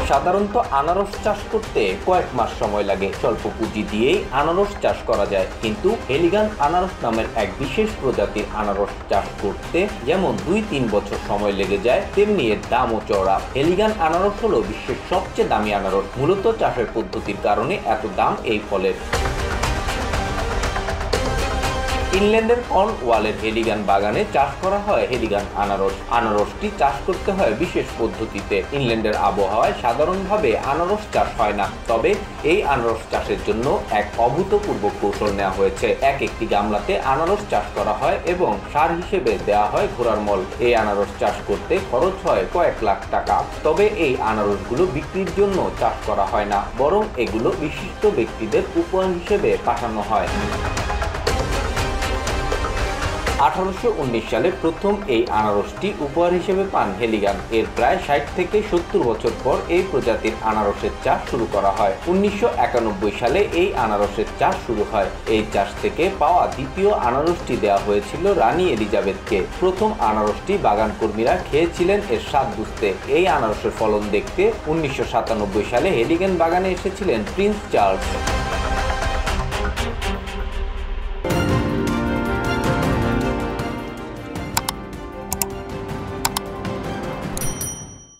সাধারণত আনারস চাষ করতে কয়েক মাস সময় লাগে। স্বল্প পুঁজি দিয়েই আনারস চাষ করা যায়, কিন্তু হেলিগান আনারস নামের এক বিশেষ প্রজাতির আনারস চাষ করতে যেমন 2-3 বছর সময় লেগে যায়, তেমনি এর দামও চড়া। হেলিগান আনারস হলো বিশ্বের সবচেয়ে দামি আনারস। মূলত চাষের পদ্ধতির কারণে এত দাম এই ফলের। ইংল্যান্ডের কর্নওয়ালের হেলিগান বাগানে চাষ করা হয় হেলিগান আনারস। আনারসটি চাষ করতে হয় বিশেষ পদ্ধতিতে। ইংল্যান্ডের আবহাওয়ায় সাধারণভাবে আনারস চাষ হয় না, তবে এই আনারস চাষের জন্য এক অভূতপূর্ব কৌশল নেওয়া হয়েছে। একটি গামলাতে আনারস চাষ করা হয় এবং সার হিসেবে দেওয়া হয় ঘোড়ার মল। এই আনারস চাষ করতে খরচ হয় কয়েক লাখ টাকা। তবে এই আনারসগুলো বিক্রির জন্য চাষ করা হয় না, বরং এগুলো বিশিষ্ট ব্যক্তিদের উপহার হিসেবে পাঠানো হয়। 1819 সালে প্রথম এই আনারসটি উপহার হিসেবে পান হেলিগান। এর প্রায় 60 থেকে 70 বছর পর এই প্রজাতির আনারসের চাষ শুরু করা হয়। 1991 সালে এই আনারসের চাষ শুরু হয়। এই চাষ থেকে পাওয়া দ্বিতীয় আনারসটি দেওয়া হয়েছিল রানী এলিজাবেথকে। প্রথম আনারসটি বাগান কর্মীরা খেয়েছিলেন এর স্বাদ বুঝতে। এই আনারসের ফলন দেখতে 1997 সালে হেলিগান বাগানে এসেছিলেন প্রিন্স চার্লস।